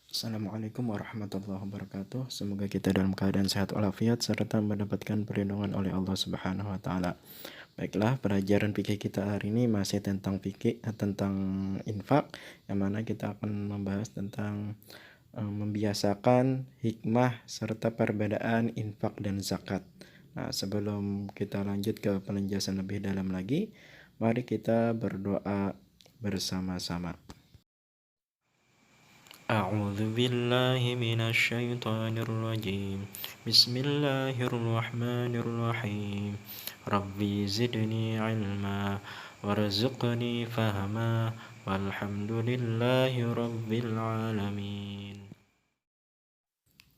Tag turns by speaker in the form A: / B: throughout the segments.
A: Assalamualaikum warahmatullahi wabarakatuh. Semoga kita dalam keadaan sehat walafiat serta mendapatkan perlindungan oleh Allah Subhanahu wa taala. Baiklah, pelajaran fikih kita hari ini masih tentang tentang infak, yang mana kita akan membahas tentang membiasakan hikmah serta perbedaan infak dan zakat. Nah, sebelum kita lanjut ke penjelasan lebih dalam lagi, mari kita berdoa bersama-sama.
B: أعوذ بالله من الشيطان الرجيم بسم الله الرحمن الرحيم ربي زدني علما وارزقني فهما والحمد لله رب العالمين.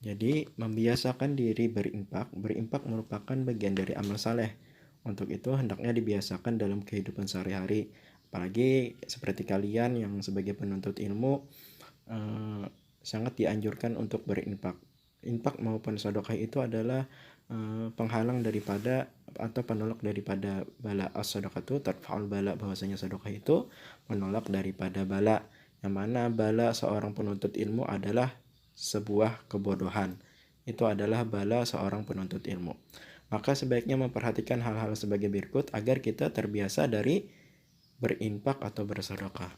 A: Jadi, membiasakan diri berinfak merupakan bagian dari amal saleh. Untuk itu, hendaknya dibiasakan dalam kehidupan sehari-hari. Apalagi seperti kalian yang sebagai penuntut ilmu, sangat dianjurkan untuk berinfak. Infak maupun sedekah itu adalah penghalang daripada atau penolak daripada bala. As-sadaqatu tarfa'ul bala, bahwasanya sedekah itu menolak daripada bala. Yang mana bala seorang penuntut ilmu adalah sebuah kebodohan. Itu adalah bala seorang penuntut ilmu. Maka sebaiknya memperhatikan hal-hal sebagai berikut agar kita terbiasa dari berinfak atau bersedekah.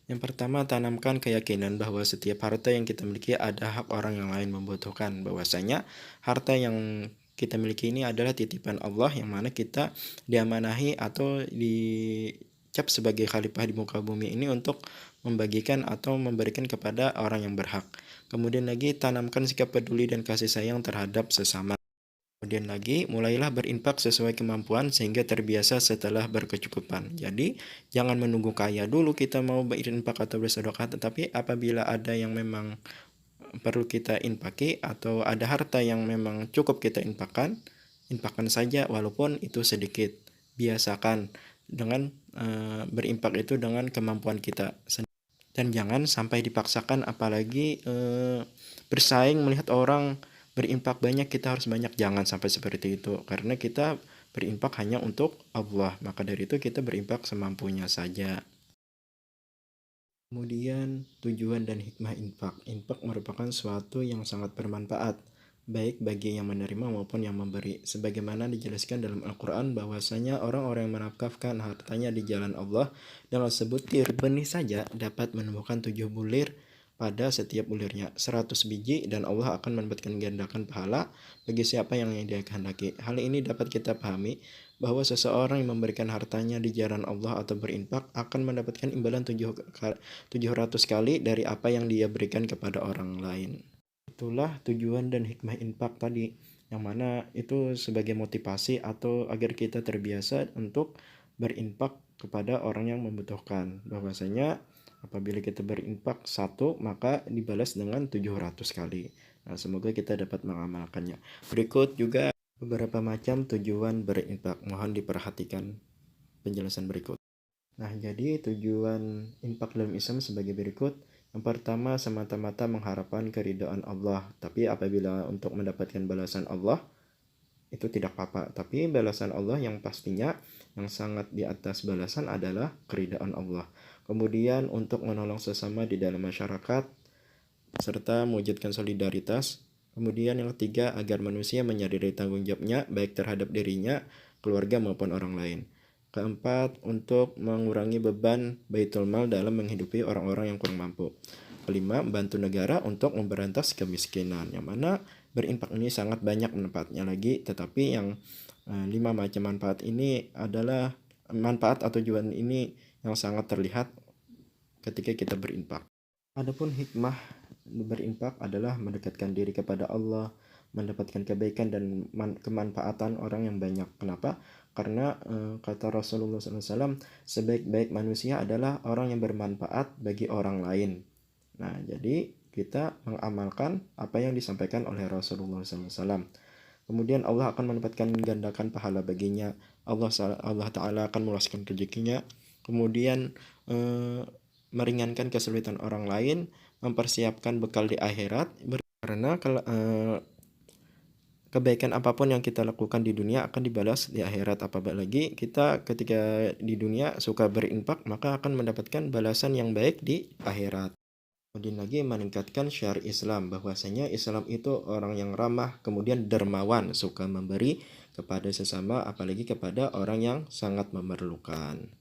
A: Yang pertama, tanamkan keyakinan bahwa setiap harta yang kita miliki ada hak orang yang lain membutuhkan. Bahwasanya harta yang kita miliki ini adalah titipan Allah, yang mana kita diamanahi atau dicap sebagai khalifah di muka bumi ini untuk membagikan atau memberikan kepada orang yang berhak. Kemudian lagi, tanamkan sikap peduli dan kasih sayang terhadap sesama. Kemudian lagi, mulailah berinfak sesuai kemampuan sehingga terbiasa setelah berkecukupan. Jadi, jangan menunggu kaya dulu kita mau berinfak atau bersedekah, tetapi apabila ada yang memang perlu kita infaki atau ada harta yang memang cukup kita infakkan saja walaupun itu sedikit. Biasakan dengan berinfak itu dengan kemampuan kita sendiri. Dan jangan sampai dipaksakan, apalagi bersaing melihat orang berinfak banyak, kita harus banyak. Jangan sampai seperti itu, karena kita berinfak hanya untuk Allah. Maka dari itu kita berinfak semampunya saja. Kemudian tujuan dan hikmah infak. Infak merupakan suatu yang sangat bermanfaat, baik bagi yang menerima maupun yang memberi. Sebagaimana dijelaskan dalam Al-Quran bahwasanya orang-orang yang menafkahkan hartanya di jalan Allah dengan sebutir benih saja dapat menumbuhkan 7 bulir pada setiap bulirnya 100 biji, dan Allah akan mendapatkan gandakan pahala bagi siapa yang dia kehendaki. Hal ini dapat kita pahami bahwa seseorang yang memberikan hartanya di jalan Allah atau berinfak akan mendapatkan imbalan 700 kali dari apa yang dia berikan kepada orang lain. Itulah tujuan dan hikmah infak tadi, yang mana itu sebagai motivasi atau agar kita terbiasa untuk berinfak kepada orang yang membutuhkan. Bahwasanya apabila kita berinfak satu, maka dibalas dengan 700 kali. Nah, semoga kita dapat mengamalkannya. Berikut juga beberapa macam tujuan berinfak. Mohon diperhatikan penjelasan berikut. Nah, jadi tujuan infak dalam Islam sebagai berikut. Yang pertama, semata-mata mengharapkan keridhaan Allah. Tapi apabila untuk mendapatkan balasan Allah, itu tidak apa-apa. Tapi balasan Allah yang pastinya, yang sangat di atas balasan adalah keridhaan Allah. Kemudian untuk menolong sesama di dalam masyarakat, serta mewujudkan solidaritas. Kemudian yang ketiga, agar manusia menyadari tanggung jawabnya baik terhadap dirinya, keluarga maupun orang lain. Keempat, untuk mengurangi beban Baitul Mal dalam menghidupi orang-orang yang kurang mampu. Kelima, membantu negara untuk memberantas kemiskinan, yang mana berinfak ini sangat banyak manfaatnya lagi, tetapi yang 5 macam manfaat ini adalah manfaat atau tujuan ini yang sangat terlihat ketika kita berinfak. Adapun hikmah berinfak adalah mendekatkan diri kepada Allah, mendapatkan kebaikan dan kemanfaatan orang yang banyak. Kenapa? Karena kata Rasulullah SAW, sebaik-baik manusia adalah orang yang bermanfaat bagi orang lain. Nah, jadi kita mengamalkan apa yang disampaikan oleh Rasulullah SAW. Kemudian Allah akan mendapatkan gandakan pahala baginya. Allah Ta'ala akan meluaskan rezekinya. Kemudian meringankan kesulitan orang lain, mempersiapkan bekal di akhirat. Karena kalau kebaikan apapun yang kita lakukan di dunia akan dibalas di akhirat. Apalagi kita ketika di dunia suka berinfak, maka akan mendapatkan balasan yang baik di akhirat. Kemudian lagi meningkatkan syiar Islam, bahwasanya Islam itu orang yang ramah, kemudian dermawan, suka memberi kepada sesama, apalagi kepada orang yang sangat memerlukan.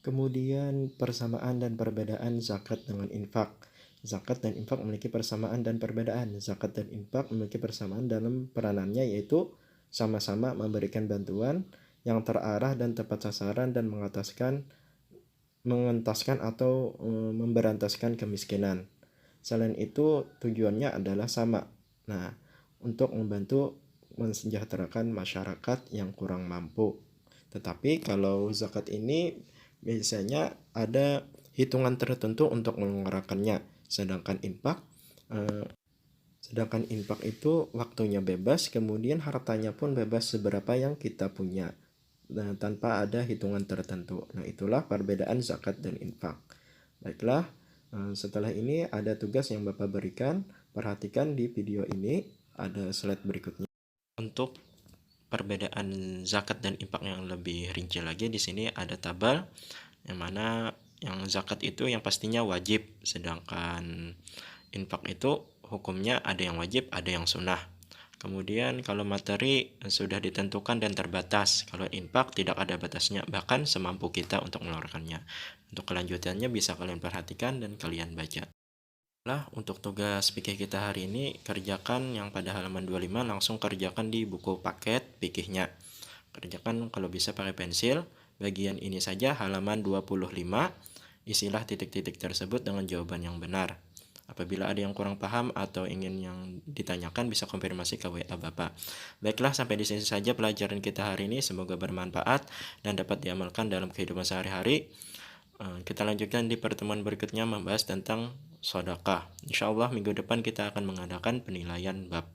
A: Kemudian persamaan dan perbedaan zakat dengan infak. Zakat dan infak memiliki persamaan dan perbedaan. Zakat dan infak memiliki persamaan dalam peranannya, yaitu sama-sama memberikan bantuan yang terarah dan tepat sasaran dan mengentaskan atau memberantaskan kemiskinan. Selain itu tujuannya adalah sama. Nah, untuk membantu mensejahterakan masyarakat yang kurang mampu. Tetapi kalau zakat ini biasanya ada hitungan tertentu untuk mengeluarkannya. Sedangkan infak itu waktunya bebas, kemudian hartanya pun bebas seberapa yang kita punya. Nah, tanpa ada hitungan tertentu. Nah, itulah perbedaan zakat dan infak. Baiklah, setelah ini ada tugas yang Bapak berikan. Perhatikan di video ini, ada slide berikutnya.
B: Untuk perbedaan zakat dan infak yang lebih rinci lagi, di sini ada tabel yang mana yang zakat itu yang pastinya wajib, sedangkan infak itu hukumnya ada yang wajib, ada yang sunnah. Kemudian kalau materi sudah ditentukan dan terbatas. Kalau infak tidak ada batasnya, bahkan semampu kita untuk mengeluarkannya. Untuk kelanjutannya bisa kalian perhatikan dan kalian baca. Untuk tugas fikih kita hari ini, kerjakan yang pada halaman 25, langsung kerjakan di buku paket fikihnya. Kerjakan kalau bisa pakai pensil. Bagian ini saja halaman 25, isilah titik-titik tersebut dengan jawaban yang benar. Apabila ada yang kurang paham atau ingin yang ditanyakan, bisa konfirmasi ke WA Bapak. Baiklah, sampai di sini saja pelajaran kita hari ini. Semoga bermanfaat dan dapat diamalkan dalam kehidupan sehari-hari. Kita lanjutkan di pertemuan berikutnya membahas tentang sedekah. Insyaallah minggu depan kita akan mengadakan penilaian bab.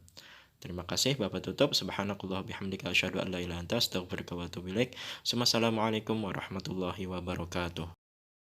B: Terima kasih, Bapak tutup. Subhanakallah bihamdika asyhadu an la ilaha illa anta astaghfiruka wa atubu ilaik. Assalamualaikum warahmatullahi wabarakatuh.